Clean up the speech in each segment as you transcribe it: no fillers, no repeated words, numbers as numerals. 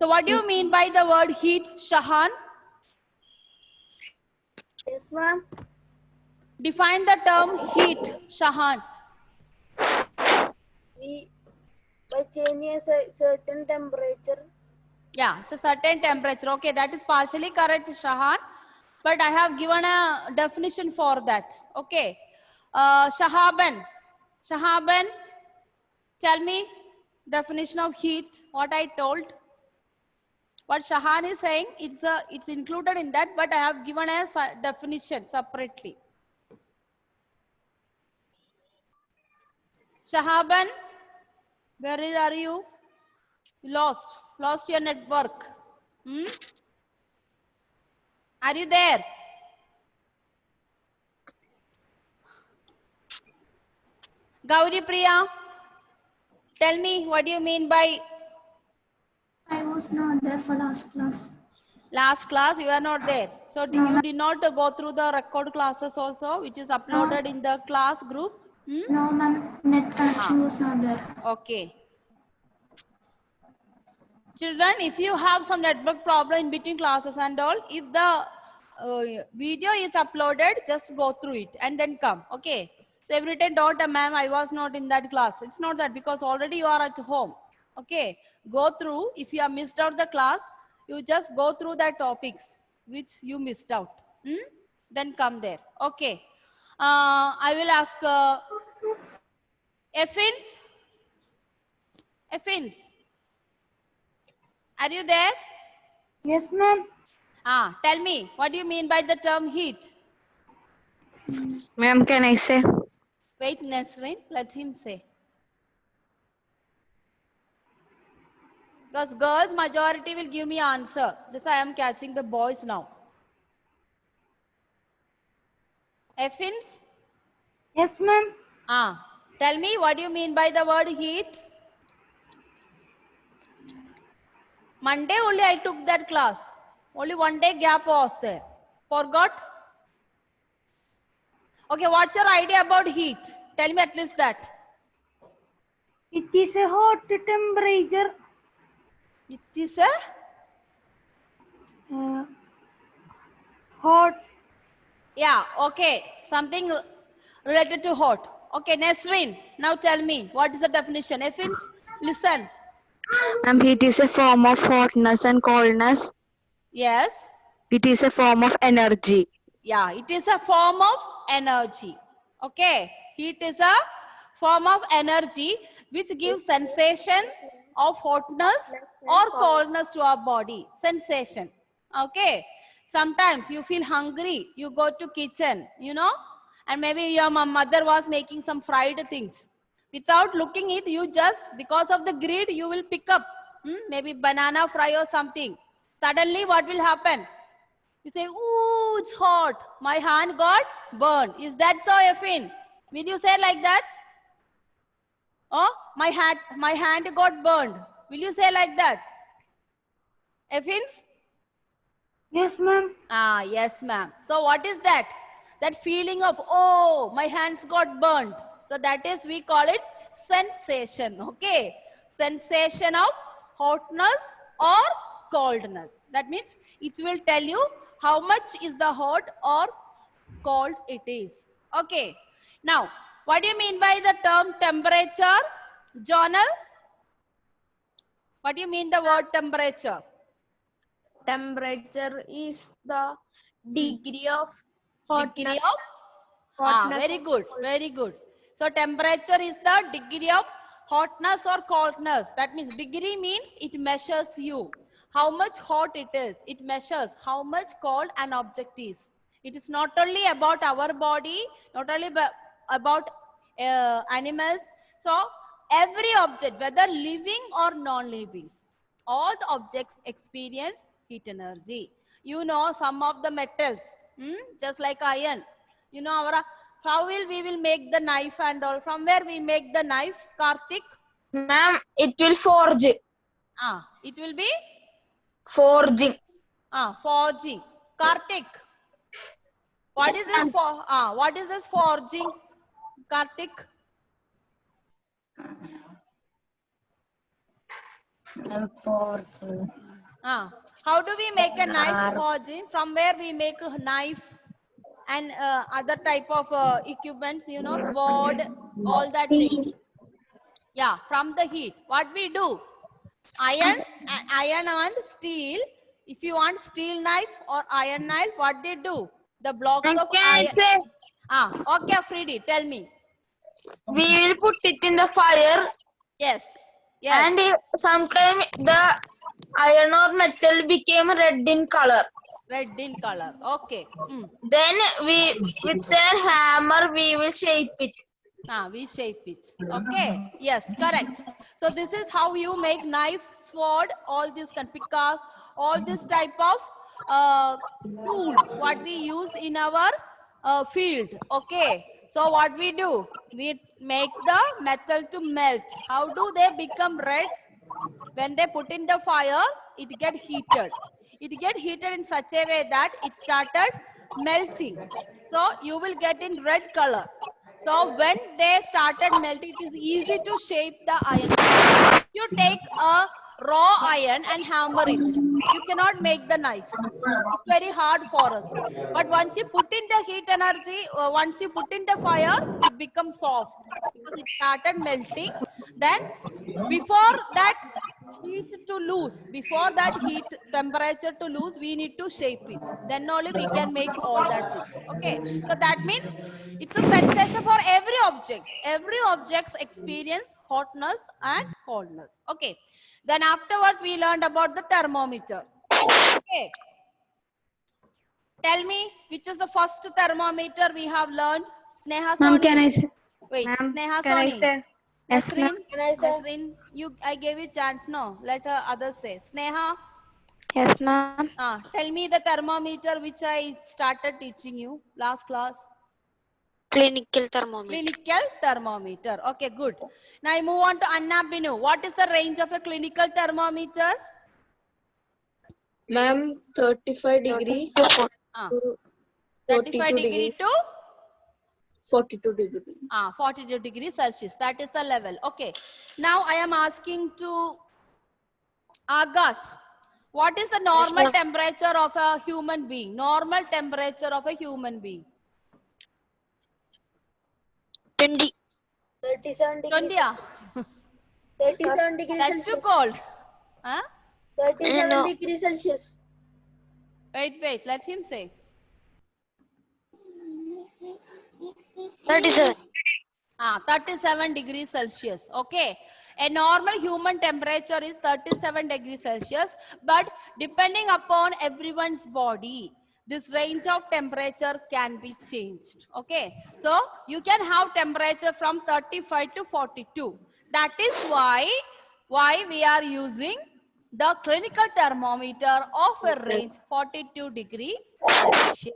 So what do you mean by the word heat, Shahan? Yes, ma'am. Define the term heat, Shahan. By changing a certain temperature. Yeah, it's a certain temperature. Okay, that is partially correct, Shahan. But I have given a definition for that. Okay. Shahaban. Shahaban, tell me definition of heat, what I told. What Shahan is saying, it's included in that, but I have given a definition separately. Shahaban, where are you? You lost your network. Are you there? Gauri Priya, tell me what do you mean by... I was not there for last class. Last class, you are not there. So No, you did not go through the record classes also, which is uploaded in the class group? No, ma'am. Net connection was not there. Okay. Children, if you have some network problem in between classes and all, if the video is uploaded, just go through it and then come. Okay. So every time don't, ma'am, I was not in that class. It's not that, because already you are at home. Okay. Go through. If you have missed out the class, you just go through the topics which you missed out. Then come there. Okay. I will ask Effins. Effins. Are you there? Yes, ma'am. Tell me, what do you mean by the term heat? Ma'am, can I say? Wait, Nesrin, let him say. Because girls majority will give me answer. This I am catching the boys now. Effins? Yes, ma'am. Tell me, what do you mean by the word heat? Monday only I took that class. Only one day gap was there. Forgot? Okay, what's your idea about heat? Tell me at least that. It is a hot temperature. It is a... Hot. Yeah, okay. Something related to hot. Okay, Nesrin, now tell me, what is the definition? Effins, listen. Ma'am, heat is a form of hotness and coldness. Yes. It is a form of energy. Yeah, it is a form of energy. Okay, heat is a form of energy which gives sensation of hotness or coldness to our body. Sensation. Okay. Sometimes you feel hungry, you go to kitchen, you know, and maybe your mother was making some fried things. Without looking it, you just, because of the greed, you will pick up maybe banana fry or something. Suddenly what will happen? You say, ooh, it's hot. My hand got burned. Is that so, Effin? Will you say like that? Oh, my hand got burned. Will you say like that? Effins? Yes, ma'am. Yes, ma'am. So what is that? That feeling of, oh, my hands got burned. So that is, we call it sensation. Okay. Sensation of hotness or coldness. That means it will tell you how much is the hot or cold it is. Okay. Now, what do you mean by the term temperature? Jonal? What do you mean the word temperature? Temperature is the degree of hotness. Degree of? Very good, very good. So temperature is the degree of hotness or coldness. That means degree means it measures you. How much hot it is. It measures how much cold an object is. It is not only about our body, not only about animals. So every object, whether living or non-living, all the objects experience heat energy. You know some of the metals, just like iron. You know how we will make the knife and all. From where we make the knife, Karthik? Ma'am, it will forge. It will be? Forging. Forging. Karthik, what is this for? What is this forging, Karthik? Fourth. How do we make a knife, Hojin? From where we make a knife and other type of equipments, you know, sword, all that things. Yeah, from the heat. What we do? Iron and steel. If you want steel knife or iron knife, what they do? The blocks of iron. Okay, Afridi, tell me. We will put it in the fire, Yes. Yes. and sometimes the iron or metal became red in color. Red in color. Okay. Then with a hammer, we will shape it. We shape it. Okay. Yes, correct. So this is how you make knife, sword, all this can pickaxe, all this type of tools what we use in our field. Okay. So what we do? We make the metal to melt. How do they become red? When they put in the fire, it get heated. It get heated in such a way that it started melting. So you will get in red color. So when they started melting, it is easy to shape the iron. You take a raw iron and hammer it. You cannot make the knife. It's very hard for us. But once you put in the heat energy, once you put in the fire, it becomes soft because it started melting. Then before that heat to lose, before that heat temperature to lose, we need to shape it. Then only we can make all that things. Okay. So that means it's a sensation for every object. Every object's experience hotness and coldness. Okay. Then afterwards we learned about the thermometer. Okay. Tell me which is the first thermometer we have learned. Sneha Soni. Ma'am, can I say? Wait, Ma'am, Sneha can I Soni. say? Yes, Nasreen, ma'am. Nasreen, I gave you chance. No, let others say. Sneha. Yes, ma'am. Tell me the thermometer which I started teaching you last class. Clinical thermometer. Clinical thermometer. Okay, good. Now I move on to Anna Binu. What is the range of a clinical thermometer? Ma'am, 35 degree to 35 degree to 42 degree. 42 degrees Celsius. That is the level. Okay. Now I am asking to Akash. What is the normal temperature of a human being? Normal temperature of a human being. 20. 37 20, degrees. 37 degrees That's Celsius. too cold. Huh? 37 No. degrees Celsius. Wait. Let him say. 37. 37 degrees Celsius. Okay. A normal human temperature is 37 degrees Celsius. But depending upon everyone's body, this range of temperature can be changed. Okay. So you can have temperature from 35 to 42. That is why we are using the clinical thermometer of a range 42 degrees Celsius.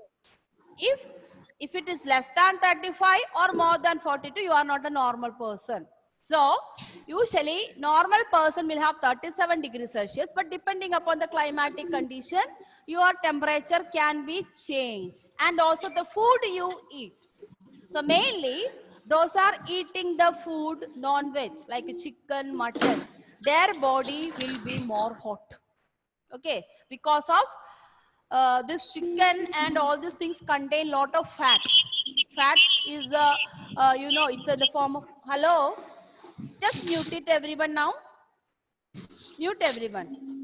If it is less than 35 or more than 42, you are not a normal person. So, usually, normal person will have 37 degrees Celsius, but depending upon the climatic condition, your temperature can be changed. And also the food you eat. So, mainly, those are eating the food non-veg, like chicken, mutton. Their body will be more hot. Okay, because of this chicken and all these things contain lot of fat. Fat is it's in the form of hello. Just mute it, everyone now. Mute everyone.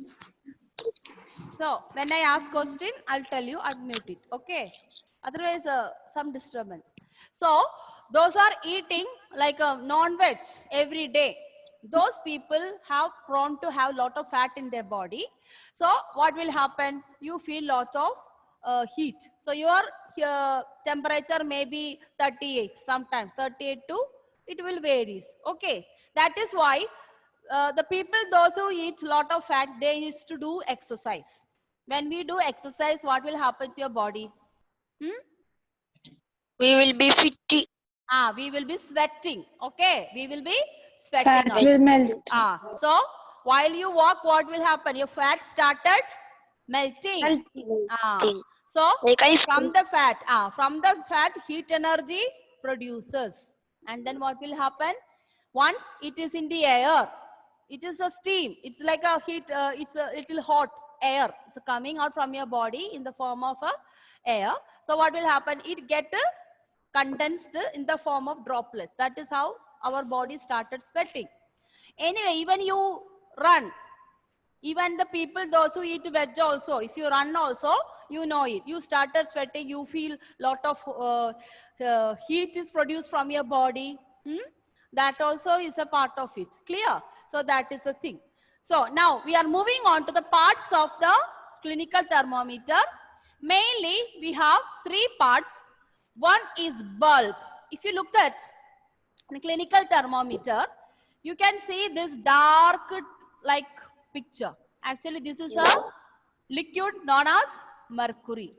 So when I ask question, I'll tell you unmute it. Okay. Otherwise, some disturbance. So those are eating like a non-veg every day. Those people have prone to have lot of fat in their body. So what will happen? You feel lot of heat. So your temperature may be 38, sometimes 38 to it will varies. Okay, that is why the people, those who eat lot of fat, they used to do exercise. When we do exercise, what will happen to your body? We will be fit. We will be sweating. Okay, we will be sweating. Fat will melt. So while you walk, what will happen? Your fat started melting. So from the fat, heat energy produces. And then what will happen? Once it is in the air, It is a steam. It's like a heat. It's a little hot air. It's coming out from your body in the form of a air. So what will happen? It get condensed in the form of droplets. That is how our body started sweating. Anyway, even you run, even the people, those who eat veg also, if you run also, you know it. You started sweating, you feel lot of heat is produced from your body. That also is a part of it. Clear? So that is the thing. So now we are moving on to the parts of the clinical thermometer. Mainly we have three parts. One is bulb. If you look at the clinical thermometer, you can see this dark like picture. Actually, this is a liquid known as mercury.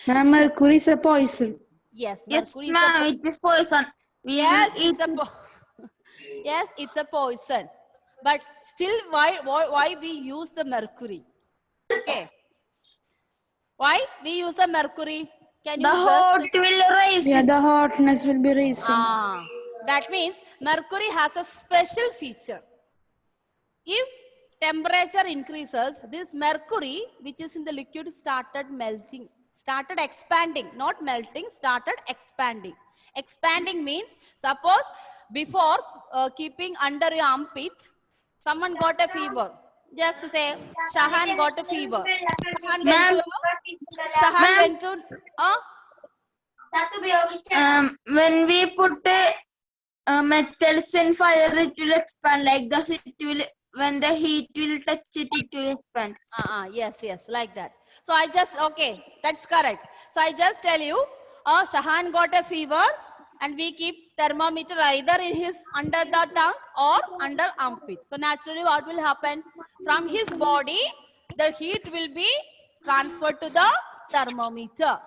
Ma'am, mercury is a poison. Yes, Yes, mercury is a ma'am, it is poison. yes, Will it's a yes, it's a poison. But still, why we use the mercury? Okay. Why we use the mercury? Can you the guess heart it? will rise. Yeah, the hotness will be raising. That means mercury has a special feature. If temperature increases, this mercury, which is in the liquid, started melting, started expanding, not melting, started expanding. Expanding means, suppose before keeping under your armpit, someone got a fever. Just to say, Shahan got a fever. Shahan went Ma'am, to, Shahan ma'am, went to, when we put metals in fire, it will expand like this. It will, when the heat will touch it, it will expand. yes, like that. So I just, okay, that's correct. So I just tell you, Shahan got a fever and we keep thermometer either in his under the tongue or under armpit. So naturally what will happen? From his body, the heat will be transferred to the thermometer.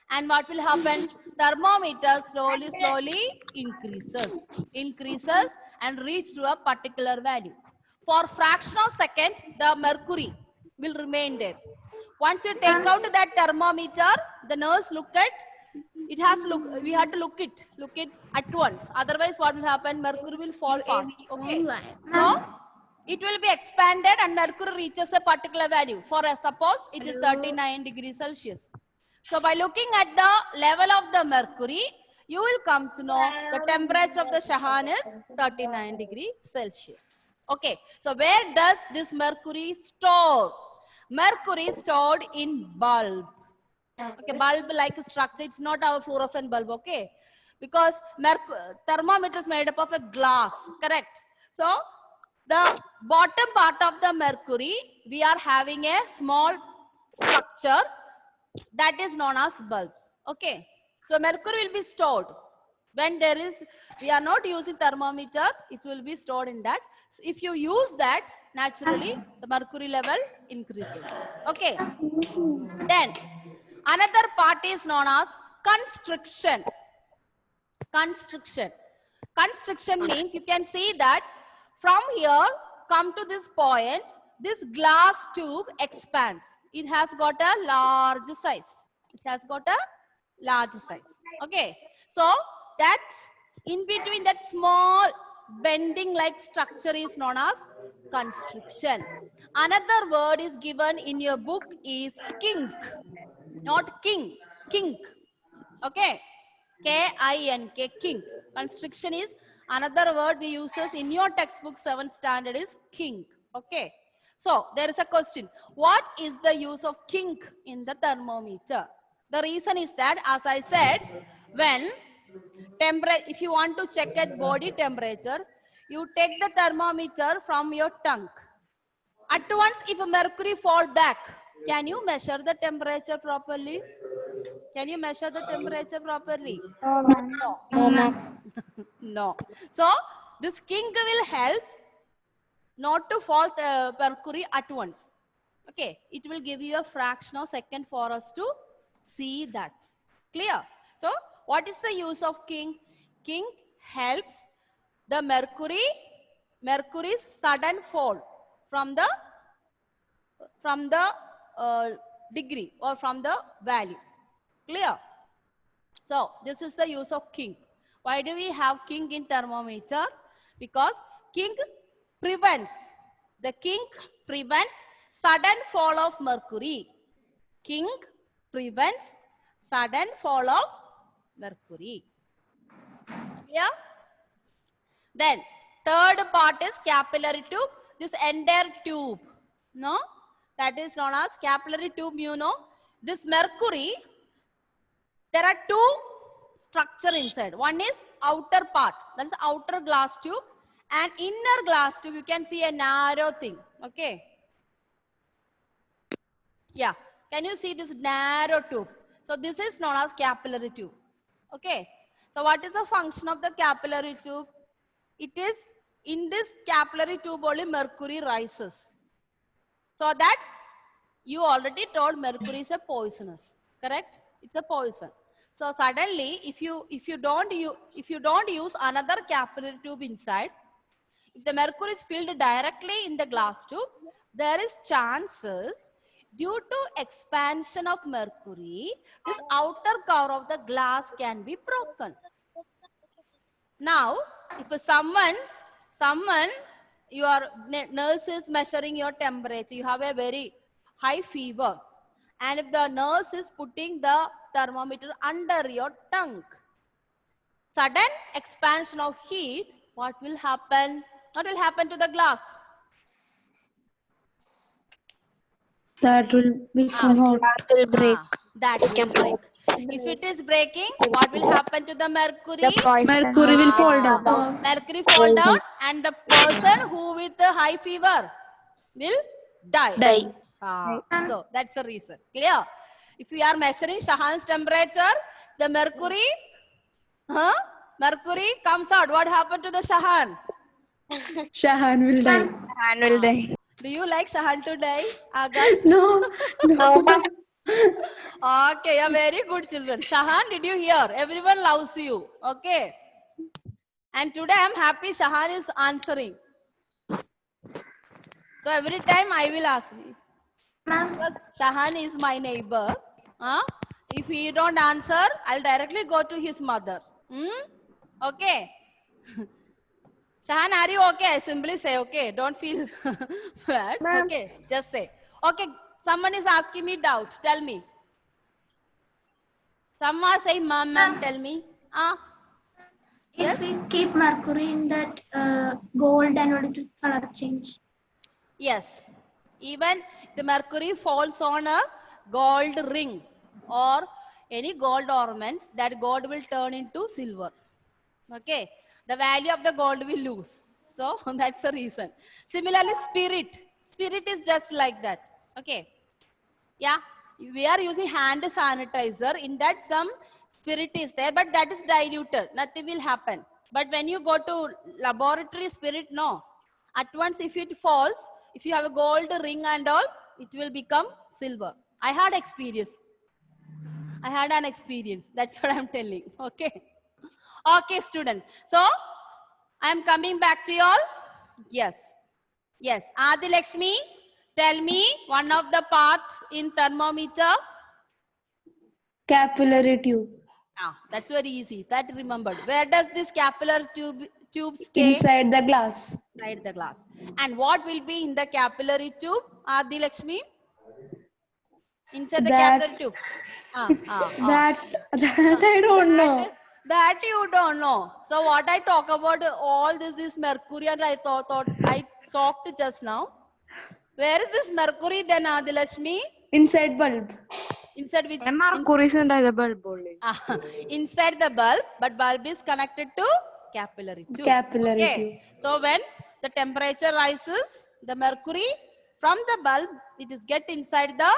And what will happen? Thermometer slowly increases and reach to a particular value. For fraction of second, the mercury will remain there. Once you take out that thermometer, the nurse look at it has to look. We have to look it at once. Otherwise, what will happen? Mercury will fall fast. Okay. So it will be expanded and mercury reaches a particular value. For suppose it is 39 degrees Celsius. So by looking at the level of the mercury, you will come to know the temperature of the Shahan is 39 degrees Celsius. Okay, so where does this mercury store? Mercury is stored in bulb. Okay, bulb like structure, it's not our fluorescent bulb, okay? Because thermometer is made up of a glass, correct? So the bottom part of the mercury, we are having a small structure that is known as bulb. Okay, so mercury will be stored when there is, we are not using thermometer, it will be stored in that. So if you use that, naturally the mercury level increases. Okay, then another part is known as constriction. Constriction means you can see that from here come to this point, this glass tube expands. It has got a large size. Okay. So that in between that small bending like structure is known as constriction. Another word is given in your book is kink. Not king. Kink. Okay. K-I-N-K. Kink. Constriction is another word we uses in your textbook 7th standard is kink. Okay. So there is a question. What is the use of kink in the thermometer? The reason is that, as I said, when if you want to check at body temperature, you take the thermometer from your tongue. At once, if a mercury fall back, can you measure the temperature properly? Can you measure the temperature properly? No. No. So this kink will help not to fall mercury at once. Okay, it will give you a fraction of second for us to see that. Clear? So what is the use of kink? Kink helps the mercury's sudden fall from the degree or from the value. Clear? So this is the use of kink. Why do we have kink in thermometer? because king prevents, the king prevents sudden fall of mercury. King prevents sudden fall of mercury. Yeah. Then third part is capillary tube. This entire tube, no, that is known as capillary tube. You know, this mercury, there are two structure inside. One is outer part, that is outer glass tube, and inner glass tube. You can see a narrow thing. Okay. Yeah. Can you see this narrow tube? So this is known as capillary tube. Okay. So what is the function of the capillary tube? It is in this capillary tube only mercury rises. So that you already told mercury is a poisonous, correct? It's a poison. So suddenly, if you don't use another capillary tube inside, if the mercury is filled directly in the glass tube, there is chances due to expansion of mercury, this outer cover of the glass can be broken. Now, if someone, your nurse is measuring your temperature, you have a very high fever, and if the nurse is putting the thermometer under your tongue, sudden expansion of heat, what will happen? What will happen to the glass? That will become hot. Will break. That will break. If it is breaking, what will happen to the mercury? Mercury will fall down. Mercury fall down, and the person who with the high fever will die. So that's the reason. Clear? If we are measuring Shahan's temperature, the mercury comes out. What happened to the Shahan? Shahan will die. And will die. Do you like Shahan to die, Akash? No. Okay, you're very good children. Shahan, did you hear? Everyone loves you. Okay. And today I'm happy Shahan is answering. So every time I will ask me. Because Shahan is my neighbor. If he don't answer, I'll directly go to his mother. Okay. Shahan, are you okay? Simply say okay. Don't feel bad. Okay. Just say. Okay. Someone is asking me doubt. Tell me. Someone say, ma'am, tell me. If we keep mercury in that gold and what it will color change. Yes. Even the mercury falls on a gold ring or any gold ornaments, that gold will turn into silver. Okay. The value of the gold will lose. So that's the reason. Similarly, spirit. Spirit is just like that. Okay. Yeah. We are using hand sanitizer. In that some spirit is there, but that is diluted. Nothing will happen. But when you go to laboratory, spirit, no. At once if it falls, if you have a gold ring and all, it will become silver. I had experience. I had an experience. That's what I'm telling. Okay. Okay, student. So, I'm coming back to you all. Yes. Yes. Adi Lakshmi, tell me one of the parts in thermometer. Capillary tube. That's very easy. That remembered. Where does this capillary tube stay? Inside the glass. Inside the glass. And what will be in the capillary tube, Adi Lakshmi? Inside the capillary tube. That I don't know. That you don't know. So what I talk about all this mercury, and I talked just now. Where is this mercury then, Adi Lakshmi? Inside bulb. Inside which? Mercury is inside the bulb only. Inside the bulb, but bulb is connected to capillary tube. Capillary Okay. So when the temperature rises, the mercury from the bulb, it is get inside the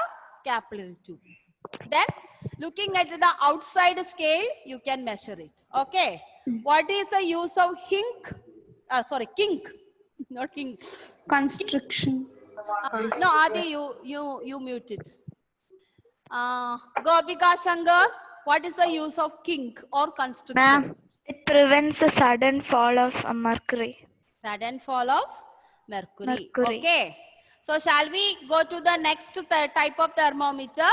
capillary tube. Then looking at the outside scale, you can measure it. Okay. What is the use of kink? Kink, not kink. Constriction. No, Adi, you mute it. Gopika Sangar, what is the use of kink or constriction? Ma'am, it prevents the sudden fall of mercury. Sudden fall of mercury. Okay. So shall we go to the next type of thermometer?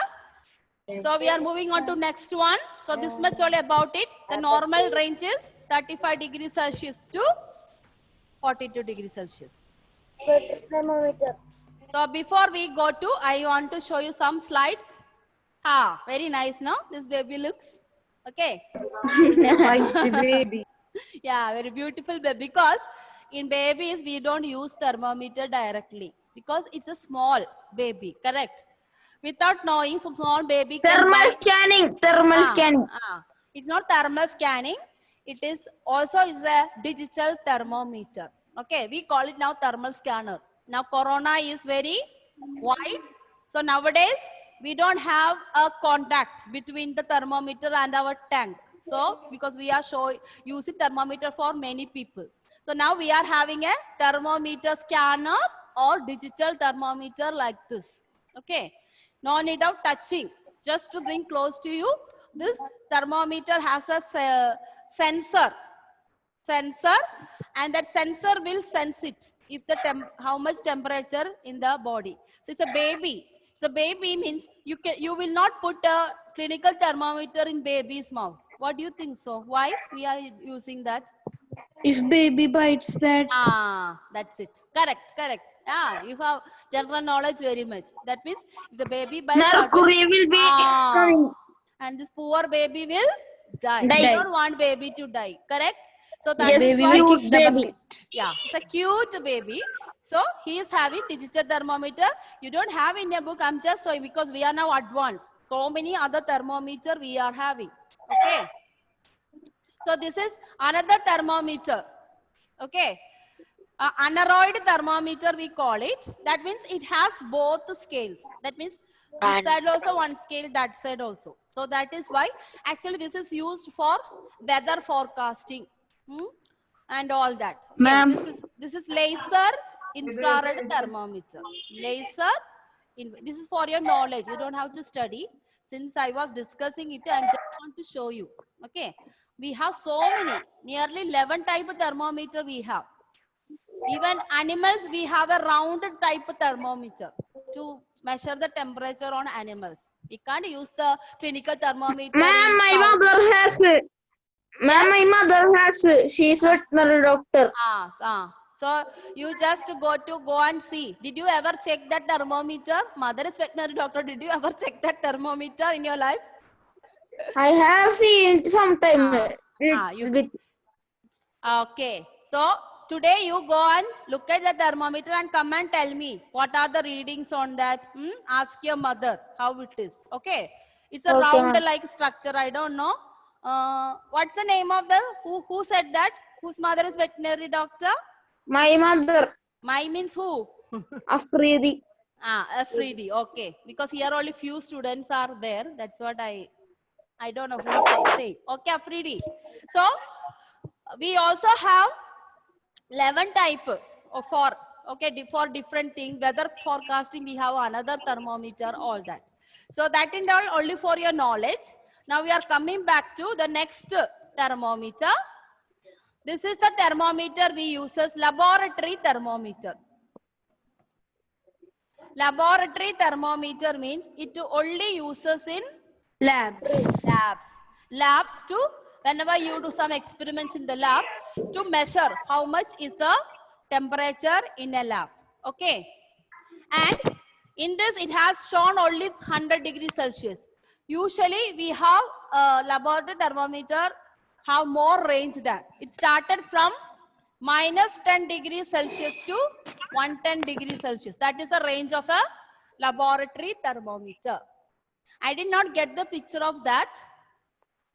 So we are moving on to next one. So this much only about it. The normal range is 35 degrees Celsius to 42 degrees Celsius. Sweater thermometer. So before we go to, I want to show you some slides. Ah, very nice, no? This baby looks. Okay. White baby. Yeah, very beautiful baby. Because in babies, we don't use thermometer directly. Because it's a small baby, correct? Without knowing, some small baby can Thermal buy. scanning. Thermal scanning. It's not thermal scanning. It is also is a digital thermometer. Okay, we call it now thermal scanner. Now corona is very wide. So nowadays we don't have a contact between the thermometer and our tank. So because we are using thermometer for many people. So now we are having a thermometer scanner or digital thermometer like this. Okay. No need of touching. Just to bring close to you, this thermometer has a sensor, and that sensor will sense it if the how much temperature in the body. So it's a baby. So baby means you will not put a clinical thermometer in baby's mouth. What do you think so? Why we are using that? If baby bites that. That's it. Correct. You have general knowledge very much. That means if the baby bites, Mercury will be coming. and this poor baby will die. Die. We don't want baby to die. Correct? So that Yes, is Baby why, will kick the baby. bucket. yeah, it's a cute baby. So he is having digital thermometer. You don't have in your book. I'm just showing because we are now advanced. So many other thermometer we are having. Okay. So this is another thermometer. Okay. Aneroid thermometer we call it. That means it has both scales. That means this side also one scale, that side also. So that is why actually this is used for weather forecasting and all that. Okay, Ma'am. this is laser infrared thermometer. Laser. This is for your knowledge. You don't have to study. Since I was discussing it, I just want to show you. Okay. We have so many, nearly 11 type of thermometer we have. Even animals, we have a rounded type of thermometer to measure the temperature on animals. We can't use the clinical thermometer. Ma'am, my mother has. Ma'am, my mother has. She is veterinary doctor. So you just go and see. Did you ever check that thermometer? Mother is veterinary doctor. Did you ever check that thermometer in your life? I have seen sometime. Okay. So today you go and look at the thermometer and come and tell me what are the readings on that. Ask your mother how it is. Okay. It's a round like structure. I don't know. What's the name of the who said that? Whose mother is veterinary doctor? My mother. My means who? Afridi. Afridi. Okay. Because here only few students are there. That's what I don't know who say. Okay, Afridi. So we also have 11 type for different things. Weather forecasting, we have another thermometer, all that. So that is all only for your knowledge. Now we are coming back to the next thermometer. This is the thermometer we use as laboratory thermometer. Laboratory thermometer means it only uses in Labs. Labs to, whenever you do some experiments in the lab, to measure how much is the temperature in a lab. Okay. And in this, it has shown only 100 degrees Celsius. Usually, we have a laboratory thermometer have more range than. It started from minus 10 degrees Celsius to 110 degrees Celsius. That is the range of a laboratory thermometer. I did not get the picture of that.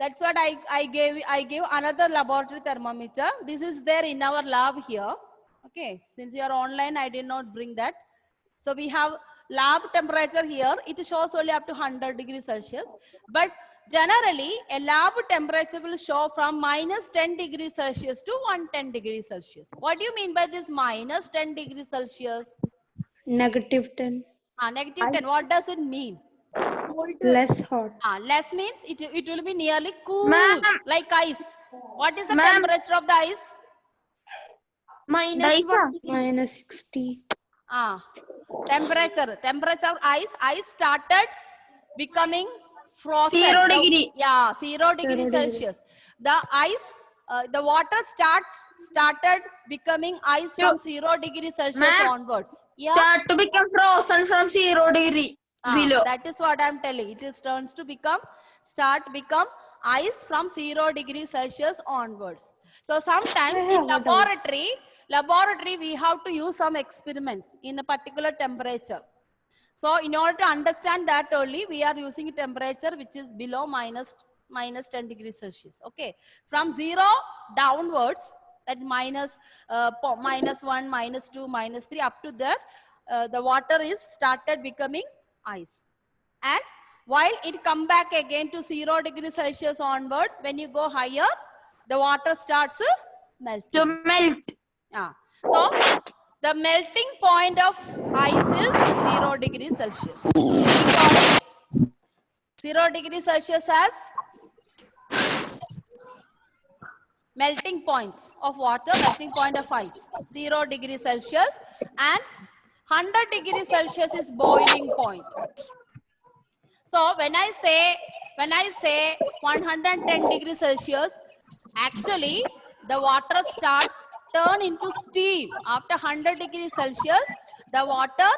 That's what I gave another laboratory thermometer. This is there in our lab here. Okay, since you are online, I did not bring that. So we have lab temperature here. It shows only up to 100 degrees Celsius. But generally, a lab temperature will show from minus 10 degrees Celsius to 110 degrees Celsius. What do you mean by this minus 10 degrees Celsius? Negative 10. Negative 10. What does it mean? Less hot. Less means it will be nearly cool, like ice. What is the Ma'am. temperature of the ice? Minus 60. Temperature of ice started becoming frozen. 0 degree. Yeah, 0 degree Celsius. The ice, the water started becoming ice from 0 degree Celsius Ma'am. onwards? Yeah. Start to become frozen from 0 degree below. That is what I'm telling. It is turns to become ice from 0 degree Celsius onwards. So sometimes in laboratory we have to use some experiments in a particular temperature. So in order to understand that only, we are using a temperature which is below minus 10 degrees Celsius. Okay, from 0 downwards, that is minus 1, minus 2, minus 3, up to there, the water is started becoming ice. And while it come back again to 0 degrees Celsius onwards, when you go higher, the water starts melting. To melt. So the melting point of ice is 0 degrees Celsius. We call it 0 degrees Celsius as melting point of water, melting point of ice, 0 degrees Celsius, and 100 degrees Celsius is boiling point. So when I say 110 degrees Celsius, actually the water starts turn into steam. After 100 degrees Celsius, the water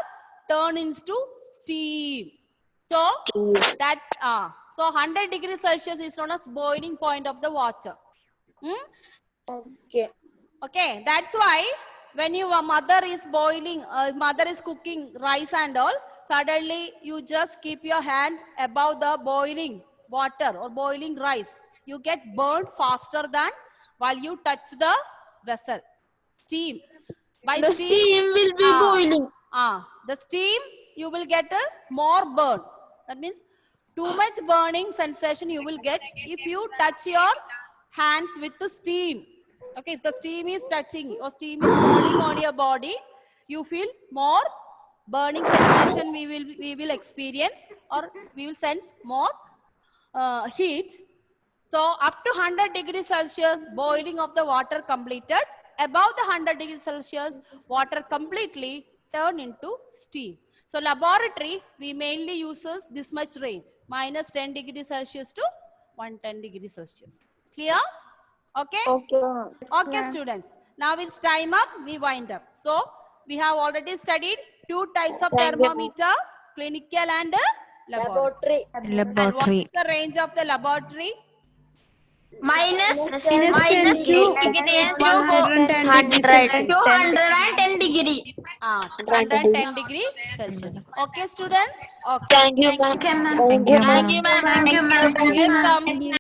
turn into steam. So that so 100 degrees Celsius is known as boiling point of the water. Okay, that's why when your mother is cooking rice and all, suddenly you just keep your hand above the boiling water or boiling rice. You get burned faster than while you touch the vessel. Steam. By The steam will be boiling. The steam, you will get more burn. That means too much burning sensation you will get if you touch your hands with the steam. Okay, if the steam is touching or steam is falling on your body, you feel more burning sensation we will experience, or we will sense more heat. So up to 100 degrees Celsius, boiling of the water completed. Above the 100 degrees Celsius, water completely turn into steam. So laboratory, we mainly uses this much range, minus 10 degrees Celsius to 110 degrees Celsius. Clear? Okay? Okay, students. Now it's time up, we wind up. So we have already studied 2 types of thermometer, clinical and laboratory. And what is the range of the laboratory? Minus 10 to 110 degrees Celsius. 210 degree. 110 degree Celsius. Okay, students? Okay. Thank you, ma'am. Okay, ma'am. Thank you, ma'am. Thank you, ma'am. Welcome.